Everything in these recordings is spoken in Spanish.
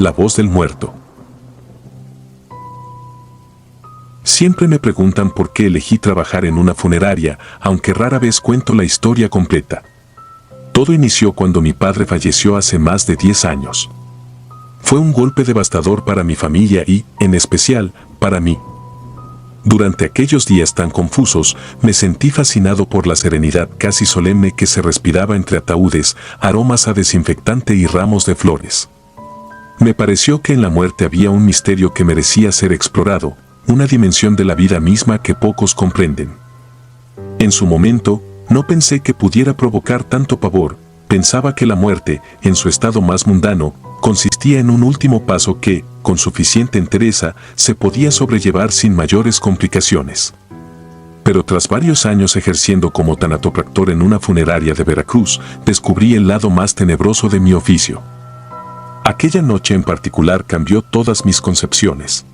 La voz del muerto. Siempre me preguntan por qué elegí trabajar en una funeraria, aunque rara vez cuento la historia completa. Todo inició cuando mi padre falleció hace más de 10 años. Fue un golpe devastador para mi familia y, en especial, para mí. Durante aquellos días tan confusos, me sentí fascinado por la serenidad casi solemne que se respiraba entre ataúdes, aromas a desinfectante y ramos de flores. Me pareció que en la muerte había un misterio que merecía ser explorado, una dimensión de la vida misma que pocos comprenden. En su momento, no pensé que pudiera provocar tanto pavor. Pensaba que la muerte, en su estado más mundano, consistía en un último paso que, con suficiente entereza, se podía sobrellevar sin mayores complicaciones. Pero tras varios años ejerciendo como tanatopractor en una funeraria de Veracruz, descubrí el lado más tenebroso de mi oficio. Aquella noche en particular cambió todas mis concepciones.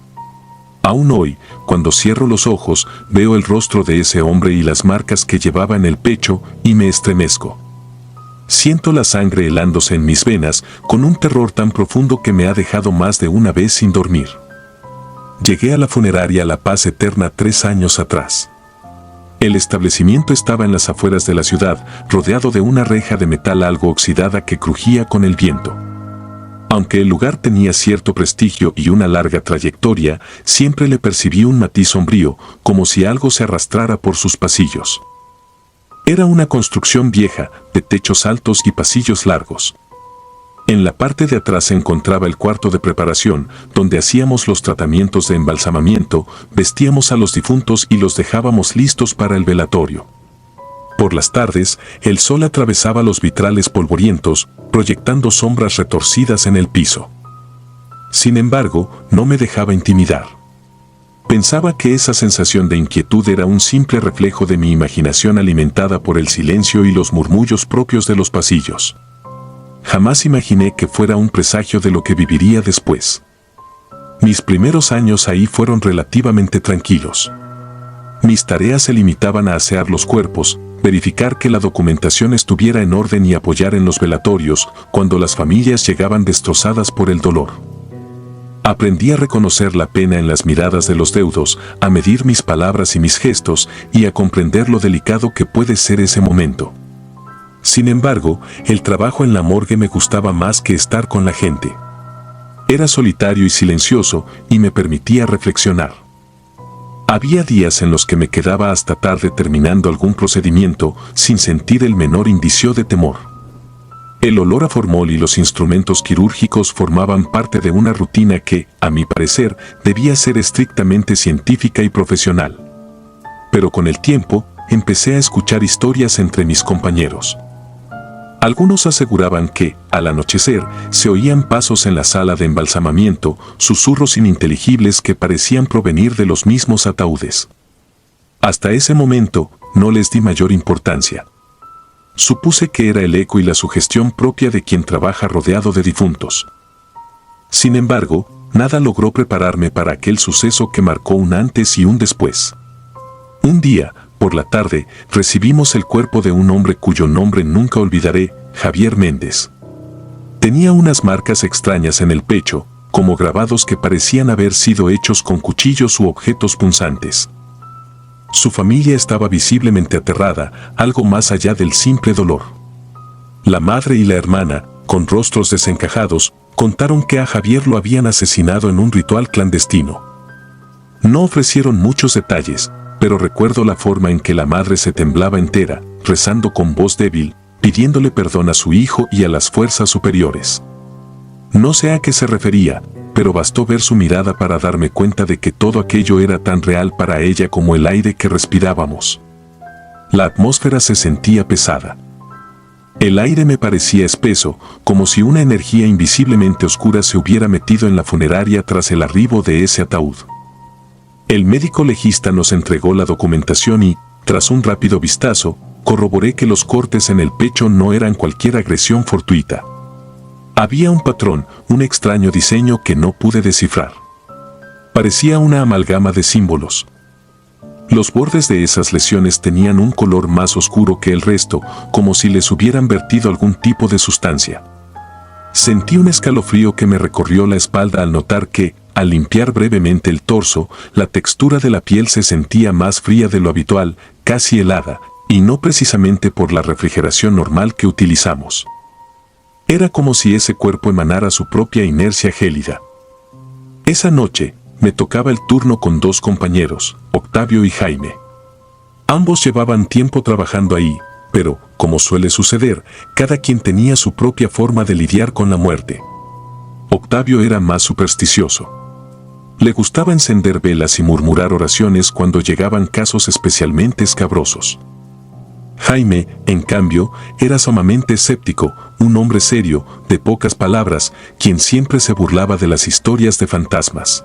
Aún hoy, cuando cierro los ojos, veo el rostro de ese hombre y las marcas que llevaba en el pecho y me estremezco. Siento la sangre helándose en mis venas con un terror tan profundo que me ha dejado más de una vez sin dormir. Llegué a la funeraria La Paz Eterna 3 años atrás. El establecimiento estaba en las afueras de la ciudad, rodeado de una reja de metal algo oxidada que crujía con el viento. Aunque el lugar tenía cierto prestigio y una larga trayectoria, siempre le percibí un matiz sombrío, como si algo se arrastrara por sus pasillos. Era una construcción vieja, de techos altos y pasillos largos. En la parte de atrás se encontraba el cuarto de preparación, donde hacíamos los tratamientos de embalsamamiento, vestíamos a los difuntos y los dejábamos listos para el velatorio. Por las tardes, el sol atravesaba los vitrales polvorientos, proyectando sombras retorcidas en el piso. Sin embargo, no me dejaba intimidar. Pensaba que esa sensación de inquietud era un simple reflejo de mi imaginación alimentada por el silencio y los murmullos propios de los pasillos. Jamás imaginé que fuera un presagio de lo que viviría después. Mis primeros años ahí fueron relativamente tranquilos. Mis tareas se limitaban a asear los cuerpos, verificar que la documentación estuviera en orden y apoyar en los velatorios cuando las familias llegaban destrozadas por el dolor. Aprendí a reconocer la pena en las miradas de los deudos, a medir mis palabras y mis gestos y a comprender lo delicado que puede ser ese momento. Sin embargo, el trabajo en la morgue me gustaba más que estar con la gente. Era solitario y silencioso y me permitía reflexionar. Había días en los que me quedaba hasta tarde terminando algún procedimiento sin sentir el menor indicio de temor. El olor a formol y los instrumentos quirúrgicos formaban parte de una rutina que, a mi parecer, debía ser estrictamente científica y profesional. Pero con el tiempo, empecé a escuchar historias entre mis compañeros. Algunos aseguraban que, al anochecer, se oían pasos en la sala de embalsamamiento, susurros ininteligibles que parecían provenir de los mismos ataúdes. Hasta ese momento, no les di mayor importancia. Supuse que era el eco y la sugestión propia de quien trabaja rodeado de difuntos. Sin embargo, nada logró prepararme para aquel suceso que marcó un antes y un después. Un día, por la tarde, recibimos el cuerpo de un hombre cuyo nombre nunca olvidaré, Javier Méndez. Tenía unas marcas extrañas en el pecho, como grabados que parecían haber sido hechos con cuchillos u objetos punzantes. Su familia estaba visiblemente aterrada, algo más allá del simple dolor. La madre y la hermana, con rostros desencajados, contaron que a Javier lo habían asesinado en un ritual clandestino. No ofrecieron muchos detalles, pero recuerdo la forma en que la madre se temblaba entera, rezando con voz débil, pidiéndole perdón a su hijo y a las fuerzas superiores. No sé a qué se refería, pero bastó ver su mirada para darme cuenta de que todo aquello era tan real para ella como el aire que respirábamos. La atmósfera se sentía pesada. El aire me parecía espeso, como si una energía invisiblemente oscura se hubiera metido en la funeraria tras el arribo de ese ataúd. El médico legista nos entregó la documentación y, tras un rápido vistazo, corroboré que los cortes en el pecho no eran cualquier agresión fortuita. Había un patrón, un extraño diseño que no pude descifrar. Parecía una amalgama de símbolos. Los bordes de esas lesiones tenían un color más oscuro que el resto, como si les hubieran vertido algún tipo de sustancia. Sentí un escalofrío que me recorrió la espalda al notar que, al limpiar brevemente el torso, la textura de la piel se sentía más fría de lo habitual, casi helada, y no precisamente por la refrigeración normal que utilizamos. Era como si ese cuerpo emanara su propia inercia gélida. Esa noche, me tocaba el turno con dos compañeros, Octavio y Jaime. Ambos llevaban tiempo trabajando ahí, pero, como suele suceder, cada quien tenía su propia forma de lidiar con la muerte. Octavio era más supersticioso. Le gustaba encender velas y murmurar oraciones cuando llegaban casos especialmente escabrosos. Jaime, en cambio, era sumamente escéptico, un hombre serio, de pocas palabras, quien siempre se burlaba de las historias de fantasmas.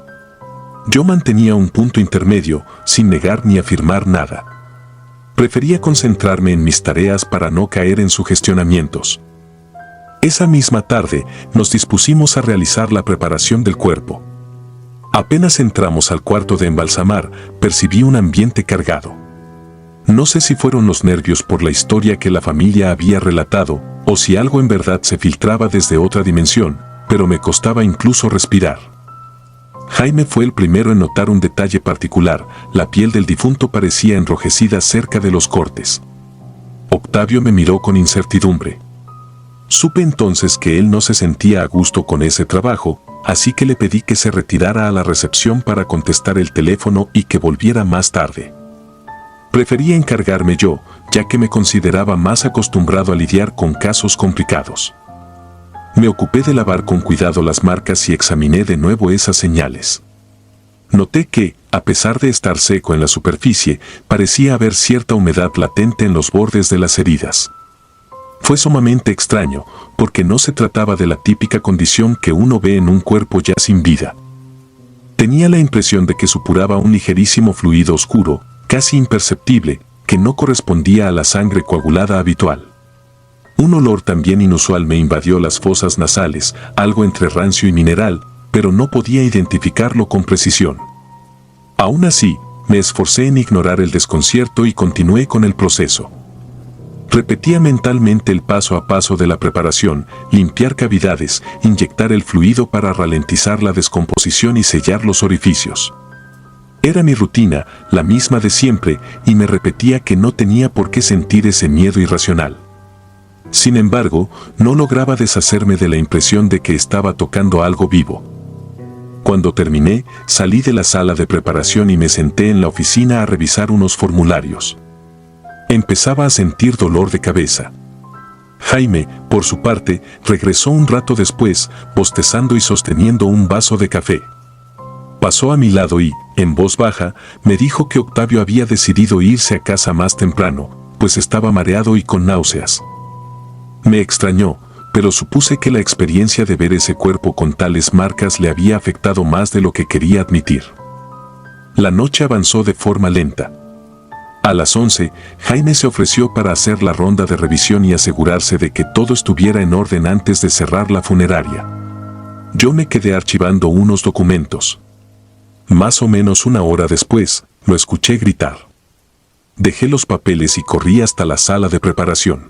Yo mantenía un punto intermedio, sin negar ni afirmar nada. Prefería concentrarme en mis tareas para no caer en sugestionamientos. Esa misma tarde, nos dispusimos a realizar la preparación del cuerpo. Apenas entramos al cuarto de embalsamar, percibí un ambiente cargado. No sé si fueron los nervios por la historia que la familia había relatado, o si algo en verdad se filtraba desde otra dimensión, pero me costaba incluso respirar. Jaime fue el primero en notar un detalle particular: la piel del difunto parecía enrojecida cerca de los cortes. Octavio me miró con incertidumbre. Supe entonces que él no se sentía a gusto con ese trabajo, así que le pedí que se retirara a la recepción para contestar el teléfono y que volviera más tarde. Prefería encargarme yo, ya que me consideraba más acostumbrado a lidiar con casos complicados. Me ocupé de lavar con cuidado las marcas y examiné de nuevo esas señales. Noté que, a pesar de estar seco en la superficie, parecía haber cierta humedad latente en los bordes de las heridas. Fue sumamente extraño, porque no se trataba de la típica condición que uno ve en un cuerpo ya sin vida. Tenía la impresión de que supuraba un ligerísimo fluido oscuro, casi imperceptible, que no correspondía a la sangre coagulada habitual. Un olor también inusual me invadió las fosas nasales, algo entre rancio y mineral, pero no podía identificarlo con precisión. Aún así, me esforcé en ignorar el desconcierto y continué con el proceso. Repetía mentalmente el paso a paso de la preparación: limpiar cavidades, inyectar el fluido para ralentizar la descomposición y sellar los orificios. Era mi rutina, la misma de siempre, y me repetía que no tenía por qué sentir ese miedo irracional. Sin embargo, no lograba deshacerme de la impresión de que estaba tocando algo vivo. Cuando terminé, salí de la sala de preparación y me senté en la oficina a revisar unos formularios. Empezaba a sentir dolor de cabeza. Jaime, por su parte, regresó un rato después, bostezando y sosteniendo un vaso de café. Pasó a mi lado y, en voz baja, me dijo que Octavio había decidido irse a casa más temprano, pues estaba mareado y con náuseas. Me extrañó, pero supuse que la experiencia de ver ese cuerpo con tales marcas le había afectado más de lo que quería admitir. La noche avanzó de forma lenta. A las 11, Jaime se ofreció para hacer la ronda de revisión y asegurarse de que todo estuviera en orden antes de cerrar la funeraria. Yo me quedé archivando unos documentos. Más o menos una hora después, lo escuché gritar. Dejé los papeles y corrí hasta la sala de preparación.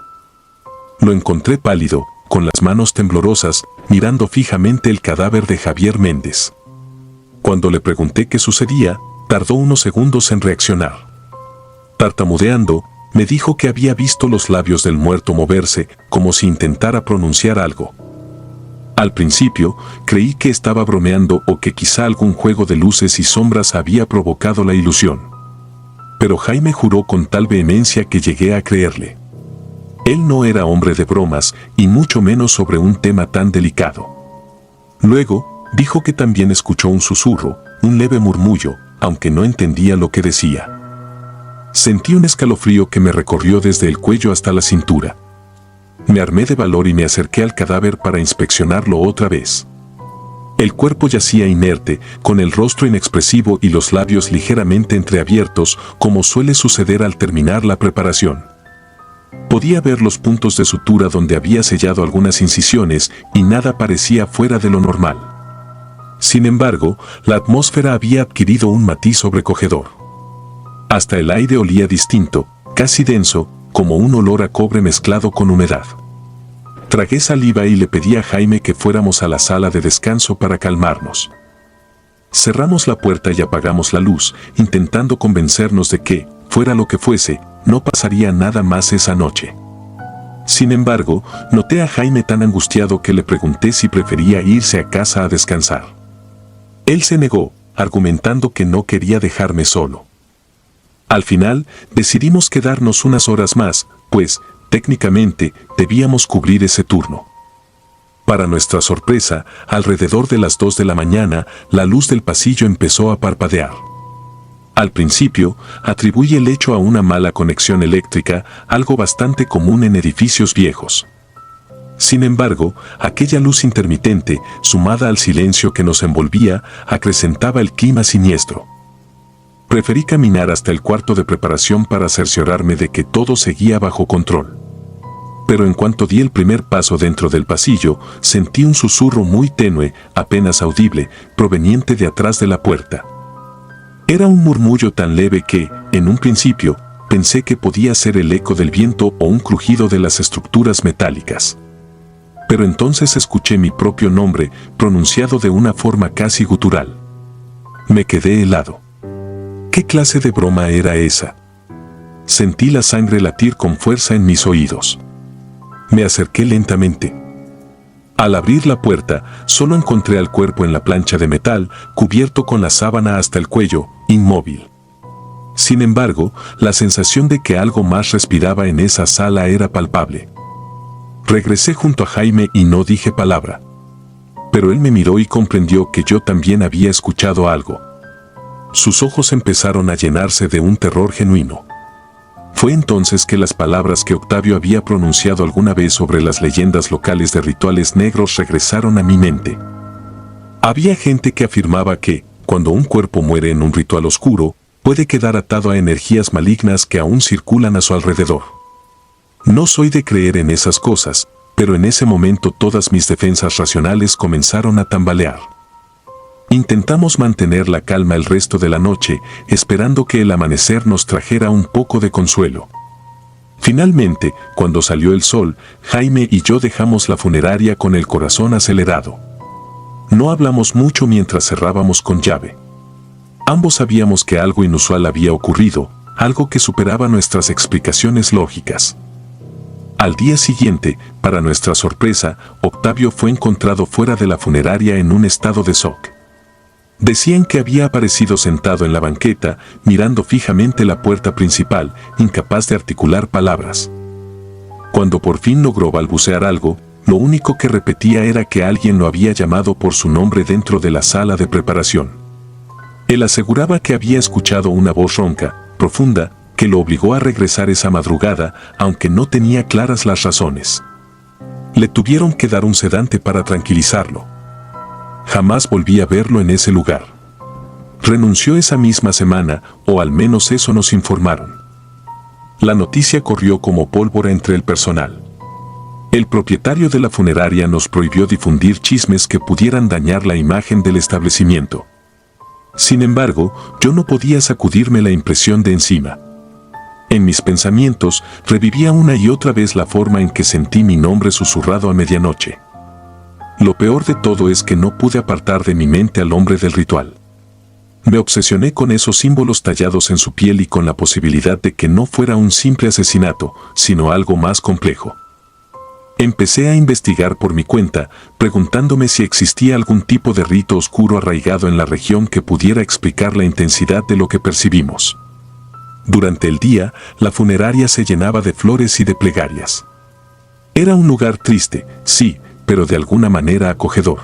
Lo encontré pálido, con las manos temblorosas, mirando fijamente el cadáver de Javier Méndez. Cuando le pregunté qué sucedía, tardó unos segundos en reaccionar. Tartamudeando, me dijo que había visto los labios del muerto moverse, como si intentara pronunciar algo. Al principio, creí que estaba bromeando o que quizá algún juego de luces y sombras había provocado la ilusión. Pero Jaime juró con tal vehemencia que llegué a creerle. Él no era hombre de bromas, y mucho menos sobre un tema tan delicado. Luego, dijo que también escuchó un susurro, un leve murmullo, aunque no entendía lo que decía. Sentí un escalofrío que me recorrió desde el cuello hasta la cintura. Me armé de valor y me acerqué al cadáver para inspeccionarlo otra vez. El cuerpo yacía inerte, con el rostro inexpresivo y los labios ligeramente entreabiertos, como suele suceder al terminar la preparación. Podía ver los puntos de sutura donde había sellado algunas incisiones y nada parecía fuera de lo normal. Sin embargo, la atmósfera había adquirido un matiz sobrecogedor. Hasta el aire olía distinto, casi denso, como un olor a cobre mezclado con humedad. Tragué saliva y le pedí a Jaime que fuéramos a la sala de descanso para calmarnos. Cerramos la puerta y apagamos la luz, intentando convencernos de que, fuera lo que fuese, no pasaría nada más esa noche. Sin embargo, noté a Jaime tan angustiado que le pregunté si prefería irse a casa a descansar. Él se negó, argumentando que no quería dejarme solo. Al final, decidimos quedarnos unas horas más, pues, técnicamente, debíamos cubrir ese turno. Para nuestra sorpresa, alrededor de las 2 de la mañana, la luz del pasillo empezó a parpadear. Al principio, atribuí el hecho a una mala conexión eléctrica, algo bastante común en edificios viejos. Sin embargo, aquella luz intermitente, sumada al silencio que nos envolvía, acrecentaba el clima siniestro. Preferí caminar hasta el cuarto de preparación para cerciorarme de que todo seguía bajo control. Pero en cuanto di el primer paso dentro del pasillo, sentí un susurro muy tenue, apenas audible, proveniente de atrás de la puerta. Era un murmullo tan leve que, en un principio, pensé que podía ser el eco del viento o un crujido de las estructuras metálicas. Pero entonces escuché mi propio nombre, pronunciado de una forma casi gutural. Me quedé helado. ¿Qué clase de broma era esa? Sentí la sangre latir con fuerza en mis oídos. Me acerqué lentamente. Al abrir la puerta, solo encontré al cuerpo en la plancha de metal, cubierto con la sábana hasta el cuello, inmóvil. Sin embargo, la sensación de que algo más respiraba en esa sala era palpable. Regresé junto a Jaime y no dije palabra. Pero él me miró y comprendió que yo también había escuchado algo. Sus ojos empezaron a llenarse de un terror genuino. Fue entonces que las palabras que Octavio había pronunciado alguna vez sobre las leyendas locales de rituales negros regresaron a mi mente. Había gente que afirmaba que, cuando un cuerpo muere en un ritual oscuro, puede quedar atado a energías malignas que aún circulan a su alrededor. No soy de creer en esas cosas, pero en ese momento todas mis defensas racionales comenzaron a tambalear. Intentamos mantener la calma el resto de la noche, esperando que el amanecer nos trajera un poco de consuelo. Finalmente, cuando salió el sol, Jaime y yo dejamos la funeraria con el corazón acelerado. No hablamos mucho mientras cerrábamos con llave. Ambos sabíamos que algo inusual había ocurrido, algo que superaba nuestras explicaciones lógicas. Al día siguiente, para nuestra sorpresa, Octavio fue encontrado fuera de la funeraria en un estado de shock. Decían que había aparecido sentado en la banqueta, mirando fijamente la puerta principal, incapaz de articular palabras. Cuando por fin logró balbucear algo, lo único que repetía era que alguien lo había llamado por su nombre dentro de la sala de preparación. Él aseguraba que había escuchado una voz ronca, profunda, que lo obligó a regresar esa madrugada, aunque no tenía claras las razones. Le tuvieron que dar un sedante para tranquilizarlo. Jamás volví a verlo en ese lugar. Renunció esa misma semana, o al menos eso nos informaron. La noticia corrió como pólvora entre el personal. El propietario de la funeraria nos prohibió difundir chismes que pudieran dañar la imagen del establecimiento. Sin embargo, yo no podía sacudirme la impresión de encima. En mis pensamientos, revivía una y otra vez la forma en que sentí mi nombre susurrado a medianoche. Lo peor de todo es que no pude apartar de mi mente al hombre del ritual. Me obsesioné con esos símbolos tallados en su piel y con la posibilidad de que no fuera un simple asesinato, sino algo más complejo. Empecé a investigar por mi cuenta, preguntándome si existía algún tipo de rito oscuro arraigado en la región que pudiera explicar la intensidad de lo que percibimos. Durante el día, la funeraria se llenaba de flores y de plegarias. Era un lugar triste, sí, pero de alguna manera acogedor.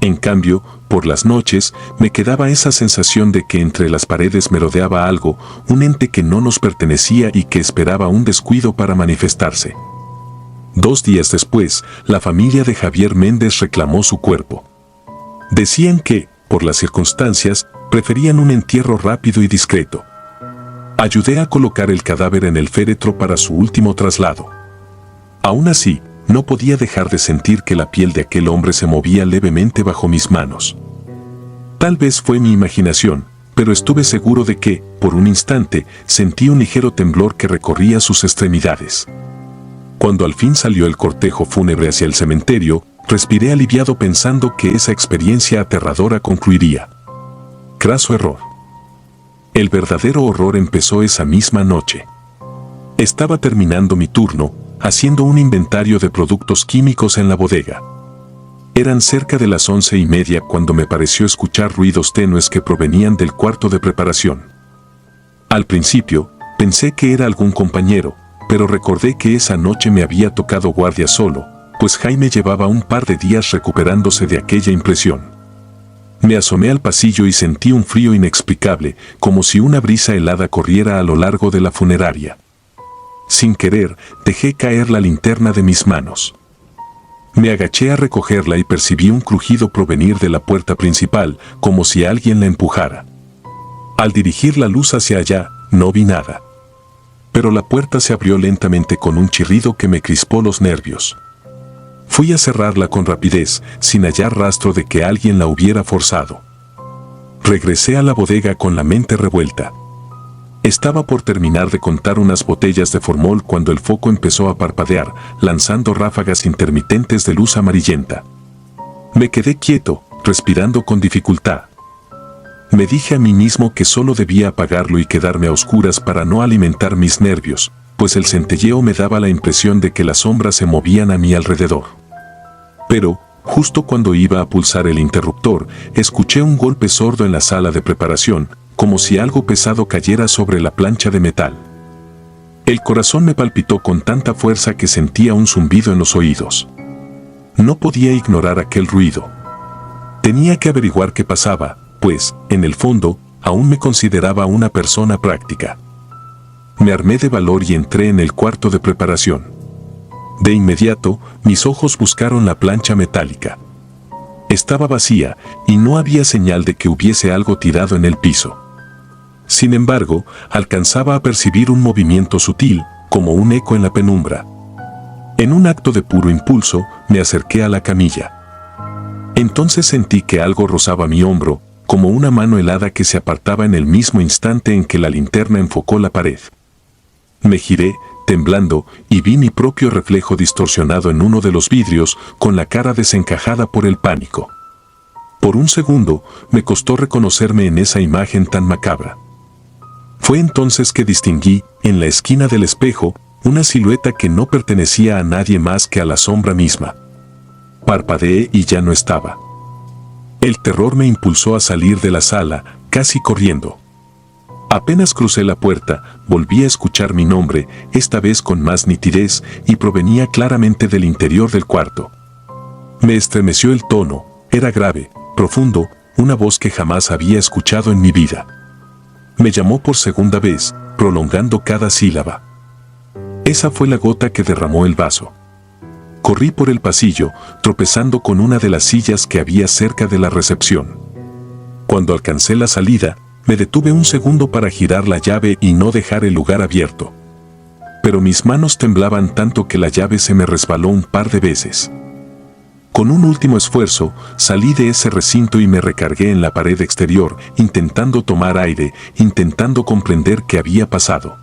En cambio, por las noches, me quedaba esa sensación de que entre las paredes merodeaba algo, un ente que no nos pertenecía y que esperaba un descuido para manifestarse. 2 días después, la familia de Javier Méndez reclamó su cuerpo. Decían que, por las circunstancias, preferían un entierro rápido y discreto. Ayudé a colocar el cadáver en el féretro para su último traslado. Aún así, no podía dejar de sentir que la piel de aquel hombre se movía levemente bajo mis manos. Tal vez fue mi imaginación, pero estuve seguro de que, por un instante, sentí un ligero temblor que recorría sus extremidades. Cuando al fin salió el cortejo fúnebre hacia el cementerio, respiré aliviado pensando que esa experiencia aterradora concluiría. Craso error. El verdadero horror empezó esa misma noche. Estaba terminando mi turno, haciendo un inventario de productos químicos en la bodega. Eran cerca de las 11:30 cuando me pareció escuchar ruidos tenues que provenían del cuarto de preparación. Al principio, pensé que era algún compañero, pero recordé que esa noche me había tocado guardia solo, pues Jaime llevaba un par de días recuperándose de aquella impresión. Me asomé al pasillo y sentí un frío inexplicable, como si una brisa helada corriera a lo largo de la funeraria. Sin querer, dejé caer la linterna de mis manos. Me agaché a recogerla y percibí un crujido provenir de la puerta principal, como si alguien la empujara. Al dirigir la luz hacia allá, no vi nada. Pero la puerta se abrió lentamente con un chirrido que me crispó los nervios. Fui a cerrarla con rapidez, sin hallar rastro de que alguien la hubiera forzado. Regresé a la bodega con la mente revuelta. Estaba por terminar de contar unas botellas de formol cuando el foco empezó a parpadear, lanzando ráfagas intermitentes de luz amarillenta. Me quedé quieto, respirando con dificultad. Me dije a mí mismo que solo debía apagarlo y quedarme a oscuras para no alimentar mis nervios, pues el centelleo me daba la impresión de que las sombras se movían a mi alrededor. Pero, justo cuando iba a pulsar el interruptor, escuché un golpe sordo en la sala de preparación, como si algo pesado cayera sobre la plancha de metal. El corazón me palpitó con tanta fuerza que sentía un zumbido en los oídos. No podía ignorar aquel ruido. Tenía que averiguar qué pasaba, pues, en el fondo, aún me consideraba una persona práctica. Me armé de valor y entré en el cuarto de preparación. De inmediato, mis ojos buscaron la plancha metálica. Estaba vacía y no había señal de que hubiese algo tirado en el piso. Sin embargo, alcanzaba a percibir un movimiento sutil, como un eco en la penumbra. En un acto de puro impulso, me acerqué a la camilla. Entonces sentí que algo rozaba mi hombro, como una mano helada que se apartaba en el mismo instante en que la linterna enfocó la pared. Me giré, temblando, y vi mi propio reflejo distorsionado en uno de los vidrios, con la cara desencajada por el pánico. Por un segundo, me costó reconocerme en esa imagen tan macabra. Fue entonces que distinguí, en la esquina del espejo, una silueta que no pertenecía a nadie más que a la sombra misma. Parpadeé y ya no estaba. El terror me impulsó a salir de la sala, casi corriendo. Apenas crucé la puerta, volví a escuchar mi nombre, esta vez con más nitidez, y provenía claramente del interior del cuarto. Me estremeció el tono, era grave, profundo, una voz que jamás había escuchado en mi vida. Me llamó por segunda vez, prolongando cada sílaba. Esa fue la gota que derramó el vaso. Corrí por el pasillo, tropezando con una de las sillas que había cerca de la recepción. Cuando alcancé la salida, me detuve un segundo para girar la llave y no dejar el lugar abierto. Pero mis manos temblaban tanto que la llave se me resbaló un par de veces. Con un último esfuerzo, salí de ese recinto y me recargué en la pared exterior, intentando tomar aire, intentando comprender qué había pasado.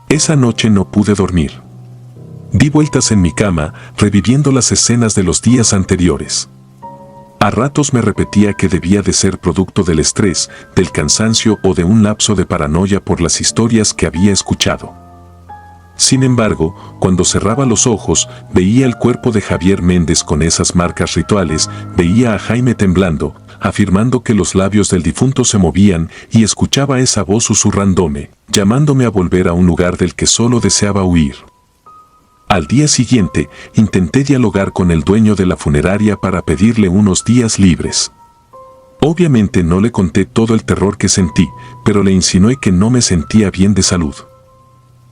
Esa noche no pude dormir. Di vueltas en mi cama, reviviendo las escenas de los días anteriores. A ratos me repetía que debía de ser producto del estrés, del cansancio o de un lapso de paranoia por las historias que había escuchado. Sin embargo, cuando cerraba los ojos, veía el cuerpo de Javier Méndez con esas marcas rituales, veía a Jaime temblando, afirmando que los labios del difunto se movían y escuchaba esa voz susurrándome, llamándome a volver a un lugar del que solo deseaba huir. Al día siguiente, intenté dialogar con el dueño de la funeraria para pedirle unos días libres. Obviamente no le conté todo el terror que sentí, pero le insinué que no me sentía bien de salud.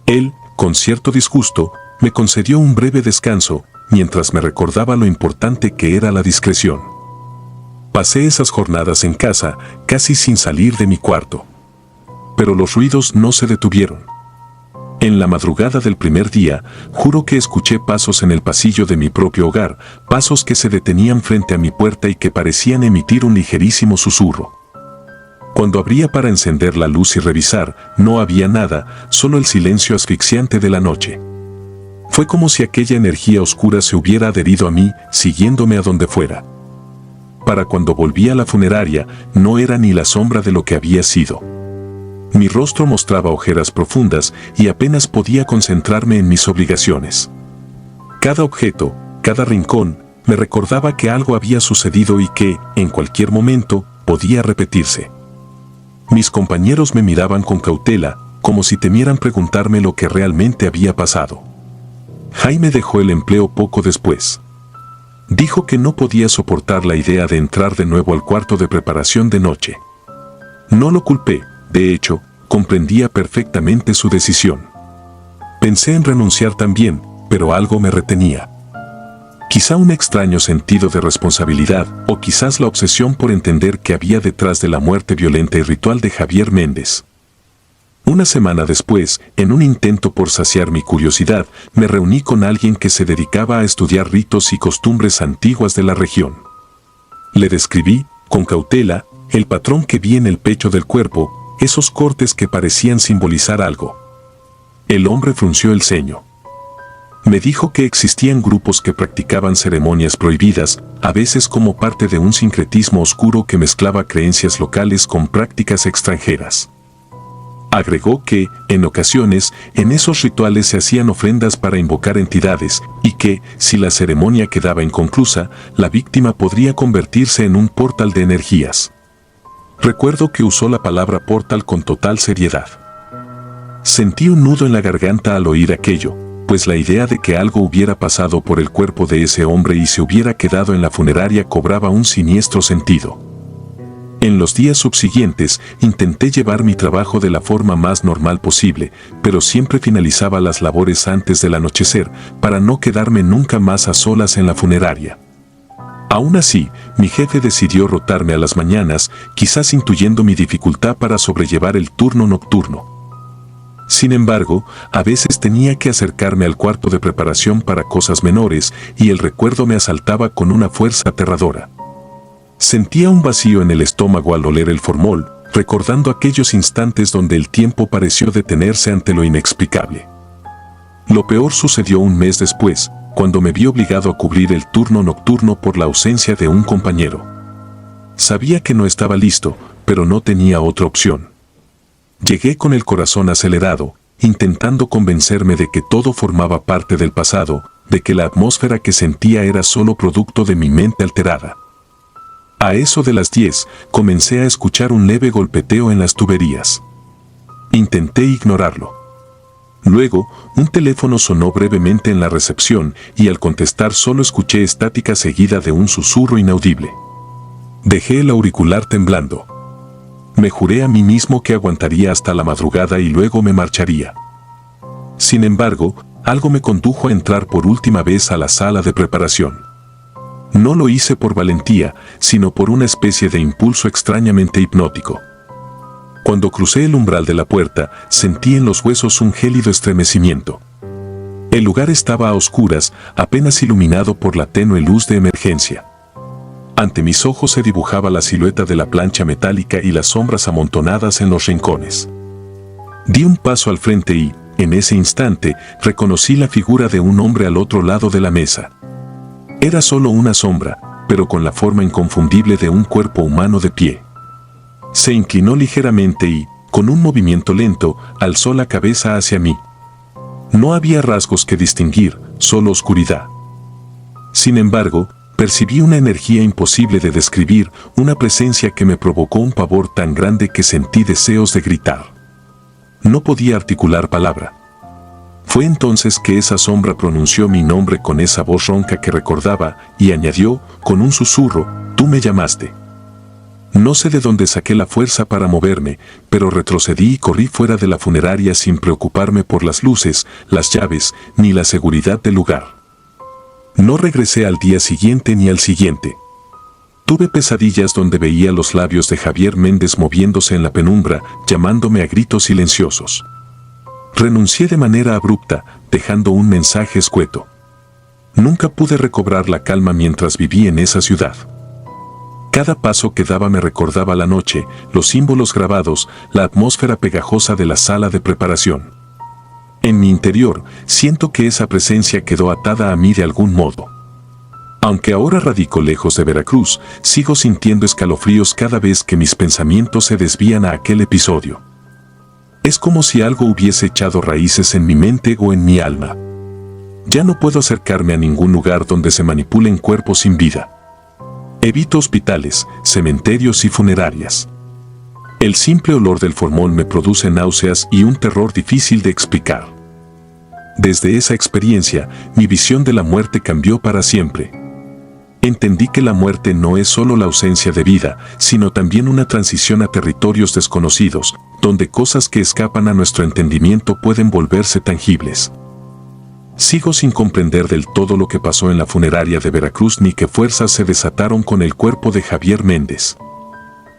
Él, con cierto disgusto, me concedió un breve descanso, mientras me recordaba lo importante que era la discreción. Pasé esas jornadas en casa, casi sin salir de mi cuarto. Pero los ruidos no se detuvieron. En la madrugada del primer día, juro que escuché pasos en el pasillo de mi propio hogar, pasos que se detenían frente a mi puerta y que parecían emitir un ligerísimo susurro. Cuando abría para encender la luz y revisar, no había nada, solo el silencio asfixiante de la noche. Fue como si aquella energía oscura se hubiera adherido a mí, siguiéndome a donde fuera. Para cuando volví a la funeraria, no era ni la sombra de lo que había sido. Mi rostro mostraba ojeras profundas y apenas podía concentrarme en mis obligaciones. Cada objeto, cada rincón, me recordaba que algo había sucedido y que, en cualquier momento, podía repetirse. Mis compañeros me miraban con cautela, como si temieran preguntarme lo que realmente había pasado. Jaime dejó el empleo poco después. Dijo que no podía soportar la idea de entrar de nuevo al cuarto de preparación de noche. No lo culpé, de hecho, comprendía perfectamente su decisión. Pensé en renunciar también, pero algo me retenía. Quizá un extraño sentido de responsabilidad, o quizás la obsesión por entender qué había detrás de la muerte violenta y ritual de Javier Méndez. Una semana después, en un intento por saciar mi curiosidad, me reuní con alguien que se dedicaba a estudiar ritos y costumbres antiguas de la región. Le describí, con cautela, el patrón que vi en el pecho del cuerpo, esos cortes que parecían simbolizar algo. El hombre frunció el ceño. Me dijo que existían grupos que practicaban ceremonias prohibidas, a veces como parte de un sincretismo oscuro que mezclaba creencias locales con prácticas extranjeras. Agregó que, en ocasiones, en esos rituales se hacían ofrendas para invocar entidades, y que, si la ceremonia quedaba inconclusa, la víctima podría convertirse en un portal de energías. Recuerdo que usó la palabra portal con total seriedad. Sentí un nudo en la garganta al oír aquello, pues la idea de que algo hubiera pasado por el cuerpo de ese hombre y se hubiera quedado en la funeraria cobraba un siniestro sentido. En los días subsiguientes, intenté llevar mi trabajo de la forma más normal posible, pero siempre finalizaba las labores antes del anochecer, para no quedarme nunca más a solas en la funeraria. Aún así, mi jefe decidió rotarme a las mañanas, quizás intuyendo mi dificultad para sobrellevar el turno nocturno. Sin embargo, a veces tenía que acercarme al cuarto de preparación para cosas menores, y el recuerdo me asaltaba con una fuerza aterradora. Sentía un vacío en el estómago al oler el formol, recordando aquellos instantes donde el tiempo pareció detenerse ante lo inexplicable. Lo peor sucedió un mes después, cuando me vi obligado a cubrir el turno nocturno por la ausencia de un compañero. Sabía que no estaba listo, pero no tenía otra opción. Llegué con el corazón acelerado, intentando convencerme de que todo formaba parte del pasado, de que la atmósfera que sentía era solo producto de mi mente alterada. A eso de las 10, comencé a escuchar un leve golpeteo en las tuberías. Intenté ignorarlo. Luego, un teléfono sonó brevemente en la recepción y al contestar solo escuché estática seguida de un susurro inaudible. Dejé el auricular temblando. Me juré a mí mismo que aguantaría hasta la madrugada y luego me marcharía. Sin embargo, algo me condujo a entrar por última vez a la sala de preparación. No lo hice por valentía, sino por una especie de impulso extrañamente hipnótico. Cuando crucé el umbral de la puerta, sentí en los huesos un gélido estremecimiento. El lugar estaba a oscuras, apenas iluminado por la tenue luz de emergencia. Ante mis ojos se dibujaba la silueta de la plancha metálica y las sombras amontonadas en los rincones. Di un paso al frente y, en ese instante, reconocí la figura de un hombre al otro lado de la mesa. Era solo una sombra, pero con la forma inconfundible de un cuerpo humano de pie. Se inclinó ligeramente y, con un movimiento lento, alzó la cabeza hacia mí. No había rasgos que distinguir, solo oscuridad. Sin embargo, percibí una energía imposible de describir, una presencia que me provocó un pavor tan grande que sentí deseos de gritar. No podía articular palabra. Fue entonces que esa sombra pronunció mi nombre con esa voz ronca que recordaba, y añadió, con un susurro, «Tú me llamaste». No sé de dónde saqué la fuerza para moverme, pero retrocedí y corrí fuera de la funeraria sin preocuparme por las luces, las llaves, ni la seguridad del lugar. No regresé al día siguiente ni al siguiente. Tuve pesadillas donde veía los labios de Javier Méndez moviéndose en la penumbra, llamándome a gritos silenciosos. Renuncié de manera abrupta, dejando un mensaje escueto. Nunca pude recobrar la calma mientras viví en esa ciudad. Cada paso que daba me recordaba la noche, los símbolos grabados, la atmósfera pegajosa de la sala de preparación. En mi interior, siento que esa presencia quedó atada a mí de algún modo. Aunque ahora radico lejos de Veracruz, sigo sintiendo escalofríos cada vez que mis pensamientos se desvían a aquel episodio. Es como si algo hubiese echado raíces en mi mente o en mi alma. Ya no puedo acercarme a ningún lugar donde se manipulen cuerpos sin vida. Evito hospitales, cementerios y funerarias. El simple olor del formol me produce náuseas y un terror difícil de explicar. Desde esa experiencia, mi visión de la muerte cambió para siempre. Entendí que la muerte no es solo la ausencia de vida, sino también una transición a territorios desconocidos, donde cosas que escapan a nuestro entendimiento pueden volverse tangibles. Sigo sin comprender del todo lo que pasó en la funeraria de Veracruz ni qué fuerzas se desataron con el cuerpo de Javier Méndez.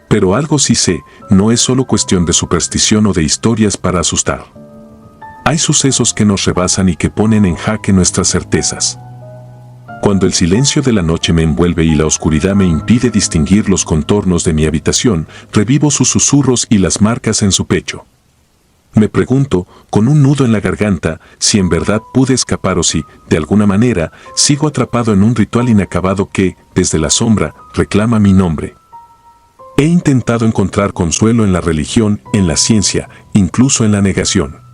Pero algo sí sé, no es solo cuestión de superstición o de historias para asustar. Hay sucesos que nos rebasan y que ponen en jaque nuestras certezas. Cuando el silencio de la noche me envuelve y la oscuridad me impide distinguir los contornos de mi habitación, revivo sus susurros y las marcas en su pecho. Me pregunto, con un nudo en la garganta, si en verdad pude escapar o si, de alguna manera, sigo atrapado en un ritual inacabado que, desde la sombra, reclama mi nombre. He intentado encontrar consuelo en la religión, en la ciencia, incluso en la negación.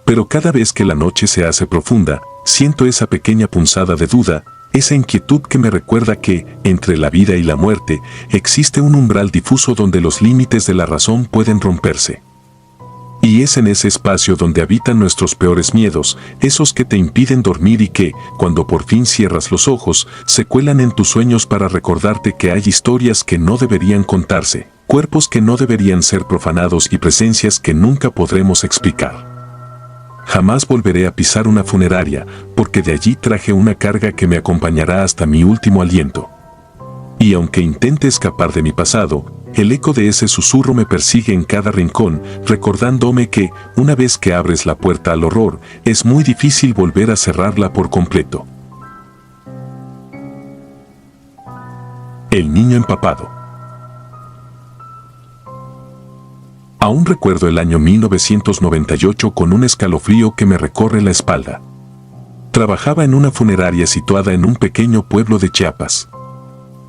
Pero cada vez que la noche se hace profunda, siento esa pequeña punzada de duda, esa inquietud que me recuerda que, entre la vida y la muerte, existe un umbral difuso donde los límites de la razón pueden romperse. Y es en ese espacio donde habitan nuestros peores miedos, esos que te impiden dormir y que, cuando por fin cierras los ojos, se cuelan en tus sueños para recordarte que hay historias que no deberían contarse, cuerpos que no deberían ser profanados y presencias que nunca podremos explicar. Jamás volveré a pisar una funeraria, porque de allí traje una carga que me acompañará hasta mi último aliento. Y aunque intente escapar de mi pasado, el eco de ese susurro me persigue en cada rincón, recordándome que, una vez que abres la puerta al horror, es muy difícil volver a cerrarla por completo. El niño empapado. Aún recuerdo el año 1998 con un escalofrío que me recorre la espalda. Trabajaba en una funeraria situada en un pequeño pueblo de Chiapas.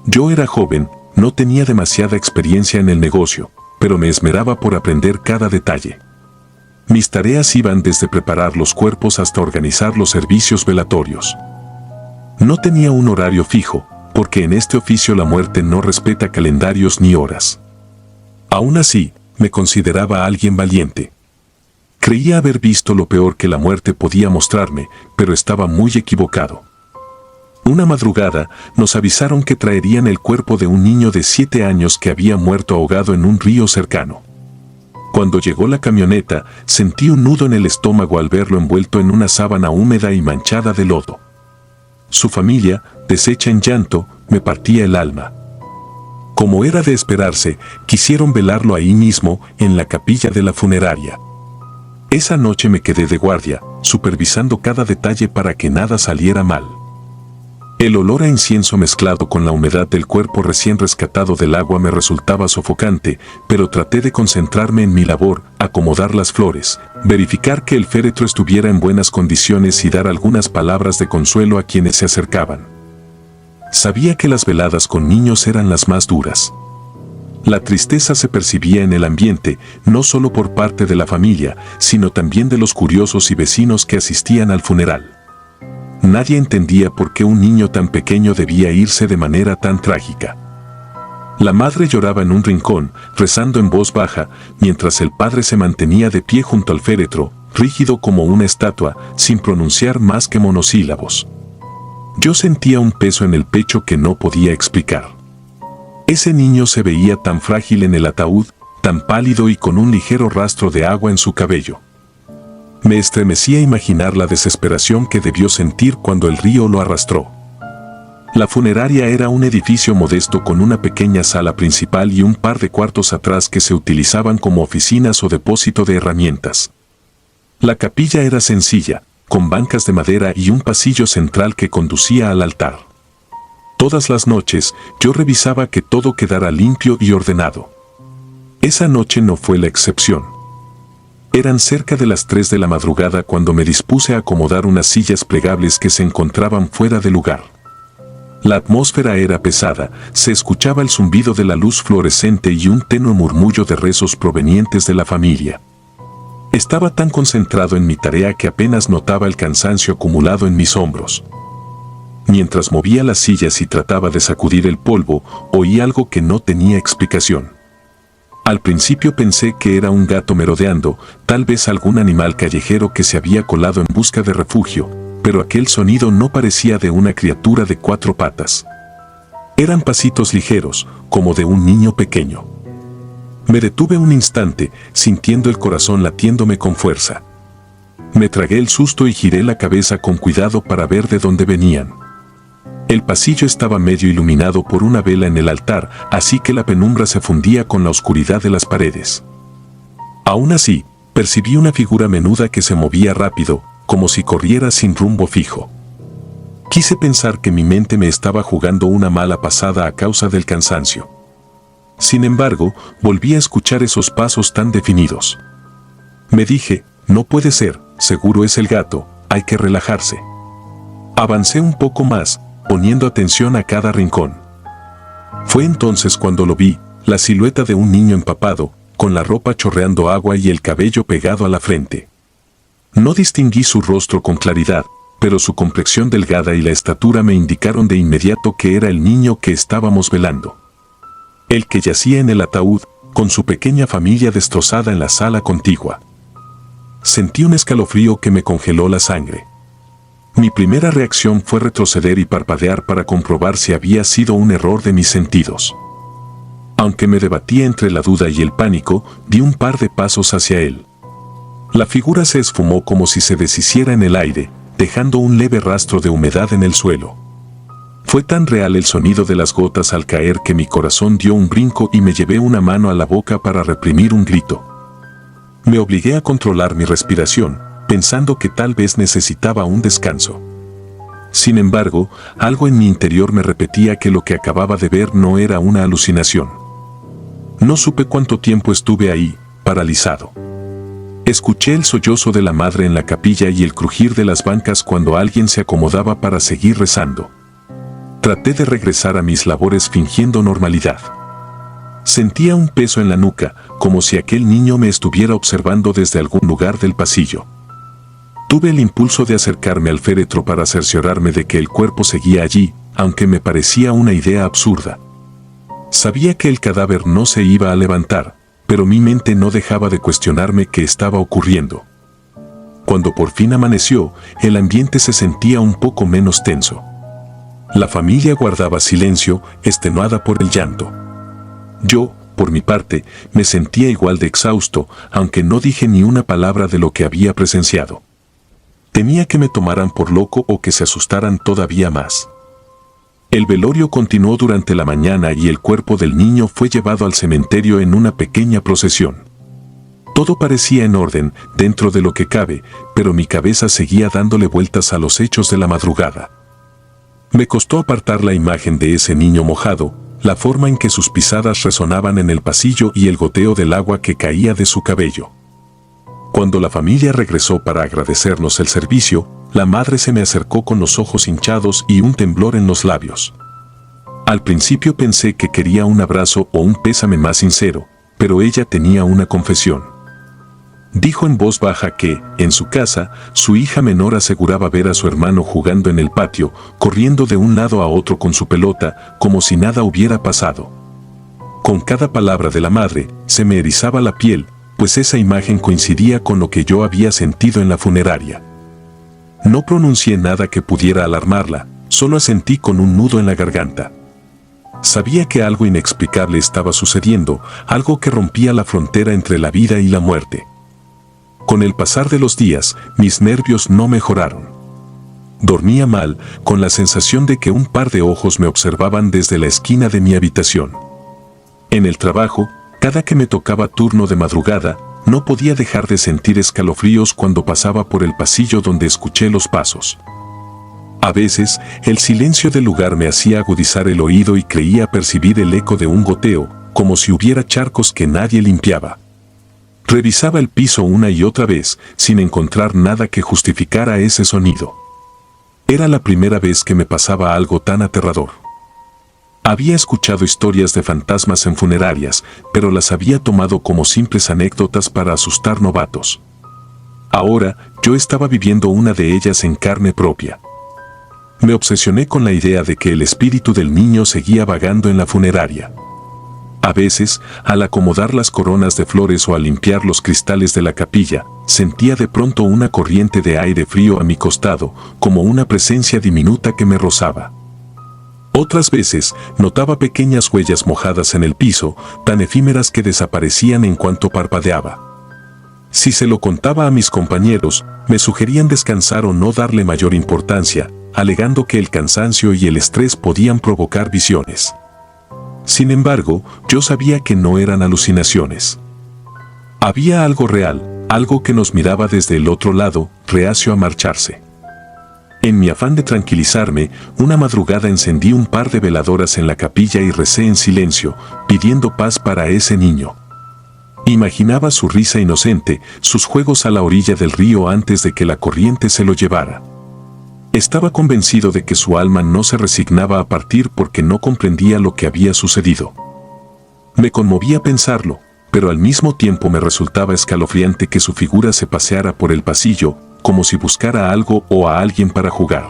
Yo era joven, no tenía demasiada experiencia en el negocio, pero me esmeraba por aprender cada detalle. Mis tareas iban desde preparar los cuerpos hasta organizar los servicios velatorios. No tenía un horario fijo, porque en este oficio la muerte no respeta calendarios ni horas. Aún así, me consideraba alguien valiente. Creía haber visto lo peor que la muerte podía mostrarme, pero estaba muy equivocado. Una madrugada, nos avisaron que traerían el cuerpo de un niño de 7 años que había muerto ahogado en un río cercano. Cuando llegó la camioneta, sentí un nudo en el estómago al verlo envuelto en una sábana húmeda y manchada de lodo. Su familia, deshecha en llanto, me partía el alma. Como era de esperarse, quisieron velarlo ahí mismo, en la capilla de la funeraria. Esa noche me quedé de guardia, supervisando cada detalle para que nada saliera mal. El olor a incienso mezclado con la humedad del cuerpo recién rescatado del agua me resultaba sofocante, pero traté de concentrarme en mi labor, acomodar las flores, verificar que el féretro estuviera en buenas condiciones y dar algunas palabras de consuelo a quienes se acercaban. Sabía que las veladas con niños eran las más duras. La tristeza se percibía en el ambiente, no solo por parte de la familia, sino también de los curiosos y vecinos que asistían al funeral. Nadie entendía por qué un niño tan pequeño debía irse de manera tan trágica. La madre lloraba en un rincón, rezando en voz baja, mientras el padre se mantenía de pie junto al féretro, rígido como una estatua, sin pronunciar más que monosílabos. Yo sentía un peso en el pecho que no podía explicar. Ese niño se veía tan frágil en el ataúd, tan pálido y con un ligero rastro de agua en su cabello. Me estremecía imaginar la desesperación que debió sentir cuando el río lo arrastró. La funeraria era un edificio modesto con una pequeña sala principal y un par de cuartos atrás que se utilizaban como oficinas o depósito de herramientas. La capilla era sencilla, con bancas de madera y un pasillo central que conducía al altar. Todas las noches, yo revisaba que todo quedara limpio y ordenado. Esa noche no fue la excepción. Eran cerca de las 3 de la madrugada cuando me dispuse a acomodar unas sillas plegables que se encontraban fuera de lugar. La atmósfera era pesada, se escuchaba el zumbido de la luz fluorescente y un tenue murmullo de rezos provenientes de la familia. Estaba tan concentrado en mi tarea que apenas notaba el cansancio acumulado en mis hombros. Mientras movía las sillas y trataba de sacudir el polvo, oí algo que no tenía explicación. Al principio pensé que era un gato merodeando, tal vez algún animal callejero que se había colado en busca de refugio, pero aquel sonido no parecía de una criatura de 4 patas. Eran pasitos ligeros, como de un niño pequeño. Me detuve un instante, sintiendo el corazón latiéndome con fuerza. Me tragué el susto y giré la cabeza con cuidado para ver de dónde venían. El pasillo estaba medio iluminado por una vela en el altar, así que la penumbra se fundía con la oscuridad de las paredes. Aún así, percibí una figura menuda que se movía rápido, como si corriera sin rumbo fijo. Quise pensar que mi mente me estaba jugando una mala pasada a causa del cansancio. Sin embargo, volví a escuchar esos pasos tan definidos. Me dije, no puede ser, seguro es el gato, hay que relajarse. Avancé un poco más, poniendo atención a cada rincón. Fue entonces cuando lo vi, la silueta de un niño empapado, con la ropa chorreando agua y el cabello pegado a la frente. No distinguí su rostro con claridad, pero su complexión delgada y la estatura me indicaron de inmediato que era el niño que estábamos velando. El que yacía en el ataúd, con su pequeña familia destrozada en la sala contigua. Sentí un escalofrío que me congeló la sangre. Mi primera reacción fue retroceder y parpadear para comprobar si había sido un error de mis sentidos. Aunque me debatía entre la duda y el pánico, di un par de pasos hacia él. La figura se esfumó como si se deshiciera en el aire, dejando un leve rastro de humedad en el suelo. Fue tan real el sonido de las gotas al caer que mi corazón dio un brinco y me llevé una mano a la boca para reprimir un grito. Me obligué a controlar mi respiración, pensando que tal vez necesitaba un descanso. Sin embargo, algo en mi interior me repetía que lo que acababa de ver no era una alucinación. No supe cuánto tiempo estuve ahí, paralizado. Escuché el sollozo de la madre en la capilla y el crujir de las bancas cuando alguien se acomodaba para seguir rezando. Traté de regresar a mis labores fingiendo normalidad. Sentía un peso en la nuca, como si aquel niño me estuviera observando desde algún lugar del pasillo. Tuve el impulso de acercarme al féretro para cerciorarme de que el cuerpo seguía allí, aunque me parecía una idea absurda. Sabía que el cadáver no se iba a levantar, pero mi mente no dejaba de cuestionarme qué estaba ocurriendo. Cuando por fin amaneció, el ambiente se sentía un poco menos tenso. La familia guardaba silencio, extenuada por el llanto. Yo, por mi parte, me sentía igual de exhausto, aunque no dije ni una palabra de lo que había presenciado. Temía que me tomaran por loco o que se asustaran todavía más. El velorio continuó durante la mañana y el cuerpo del niño fue llevado al cementerio en una pequeña procesión. Todo parecía en orden, dentro de lo que cabe, pero mi cabeza seguía dándole vueltas a los hechos de la madrugada. Me costó apartar la imagen de ese niño mojado, la forma en que sus pisadas resonaban en el pasillo y el goteo del agua que caía de su cabello. Cuando la familia regresó para agradecernos el servicio, la madre se me acercó con los ojos hinchados y un temblor en los labios. Al principio pensé que quería un abrazo o un pésame más sincero, pero ella tenía una confesión. Dijo en voz baja que, en su casa, su hija menor aseguraba ver a su hermano jugando en el patio, corriendo de un lado a otro con su pelota, como si nada hubiera pasado. Con cada palabra de la madre, se me erizaba la piel, pues esa imagen coincidía con lo que yo había sentido en la funeraria. No pronuncié nada que pudiera alarmarla, solo asentí con un nudo en la garganta. Sabía que algo inexplicable estaba sucediendo, algo que rompía la frontera entre la vida y la muerte. Con el pasar de los días, mis nervios no mejoraron. Dormía mal, con la sensación de que un par de ojos me observaban desde la esquina de mi habitación. En el trabajo, cada que me tocaba turno de madrugada, no podía dejar de sentir escalofríos cuando pasaba por el pasillo donde escuché los pasos. A veces, el silencio del lugar me hacía agudizar el oído y creía percibir el eco de un goteo, como si hubiera charcos que nadie limpiaba. Revisaba el piso una y otra vez, sin encontrar nada que justificara ese sonido. Era la primera vez que me pasaba algo tan aterrador. Había escuchado historias de fantasmas en funerarias, pero las había tomado como simples anécdotas para asustar novatos. Ahora, yo estaba viviendo una de ellas en carne propia. Me obsesioné con la idea de que el espíritu del niño seguía vagando en la funeraria. A veces, al acomodar las coronas de flores o al limpiar los cristales de la capilla, sentía de pronto una corriente de aire frío a mi costado, como una presencia diminuta que me rozaba. Otras veces, notaba pequeñas huellas mojadas en el piso, tan efímeras que desaparecían en cuanto parpadeaba. Si se lo contaba a mis compañeros, me sugerían descansar o no darle mayor importancia, alegando que el cansancio y el estrés podían provocar visiones. Sin embargo, yo sabía que no eran alucinaciones. Había algo real, algo que nos miraba desde el otro lado, reacio a marcharse. En mi afán de tranquilizarme, una madrugada encendí un par de veladoras en la capilla y recé en silencio, pidiendo paz para ese niño. Imaginaba su risa inocente, sus juegos a la orilla del río antes de que la corriente se lo llevara. Estaba convencido de que su alma no se resignaba a partir porque no comprendía lo que había sucedido. Me conmovía pensarlo, pero al mismo tiempo me resultaba escalofriante que su figura se paseara por el pasillo, como si buscara algo o a alguien para jugar.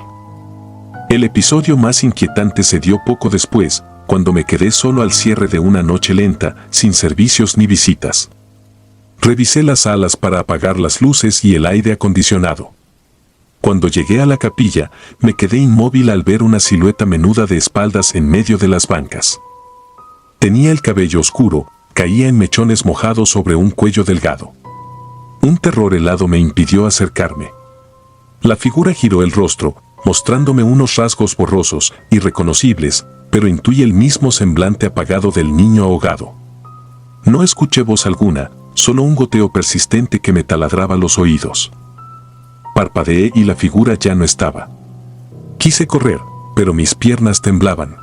El episodio más inquietante se dio poco después, cuando me quedé solo al cierre de una noche lenta, sin servicios ni visitas. Revisé las salas para apagar las luces y el aire acondicionado. Cuando llegué a la capilla, me quedé inmóvil al ver una silueta menuda de espaldas en medio de las bancas. Tenía el cabello oscuro, caía en mechones mojados sobre un cuello delgado. Un terror helado me impidió acercarme. La figura giró el rostro, mostrándome unos rasgos borrosos, irreconocibles, pero intuí el mismo semblante apagado del niño ahogado. No escuché voz alguna, solo un goteo persistente que me taladraba los oídos. Parpadeé y la figura ya no estaba. Quise correr, pero mis piernas temblaban.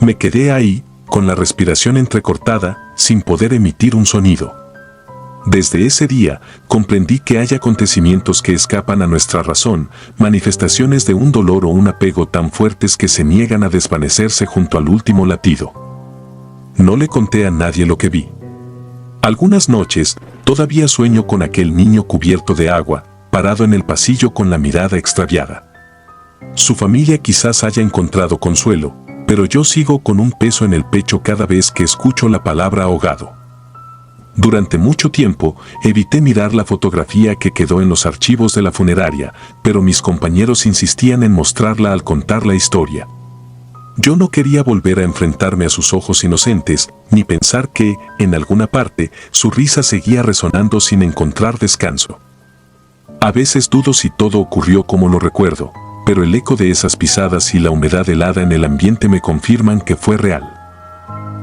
Me quedé ahí, con la respiración entrecortada, sin poder emitir un sonido. Desde ese día, comprendí que hay acontecimientos que escapan a nuestra razón, manifestaciones de un dolor o un apego tan fuertes que se niegan a desvanecerse junto al último latido. No le conté a nadie lo que vi. Algunas noches, todavía sueño con aquel niño cubierto de agua, parado en el pasillo con la mirada extraviada. Su familia quizás haya encontrado consuelo, pero yo sigo con un peso en el pecho cada vez que escucho la palabra ahogado. Durante mucho tiempo, evité mirar la fotografía que quedó en los archivos de la funeraria, pero mis compañeros insistían en mostrarla al contar la historia. Yo no quería volver a enfrentarme a sus ojos inocentes, ni pensar que, en alguna parte, su risa seguía resonando sin encontrar descanso. A veces dudo si todo ocurrió como lo recuerdo, pero el eco de esas pisadas y la humedad helada en el ambiente me confirman que fue real.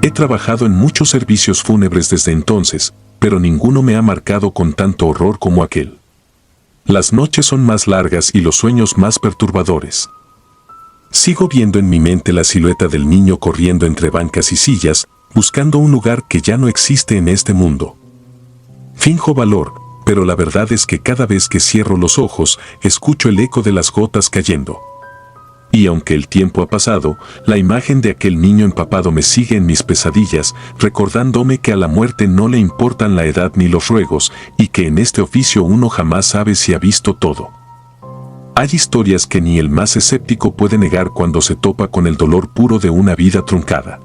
He trabajado en muchos servicios fúnebres desde entonces, pero ninguno me ha marcado con tanto horror como aquel. Las noches son más largas y los sueños más perturbadores. Sigo viendo en mi mente la silueta del niño corriendo entre bancas y sillas, buscando un lugar que ya no existe en este mundo. Finjo valor, pero la verdad es que cada vez que cierro los ojos, escucho el eco de las gotas cayendo. Y aunque el tiempo ha pasado, la imagen de aquel niño empapado me sigue en mis pesadillas, recordándome que a la muerte no le importan la edad ni los ruegos, y que en este oficio uno jamás sabe si ha visto todo. Hay historias que ni el más escéptico puede negar cuando se topa con el dolor puro de una vida truncada.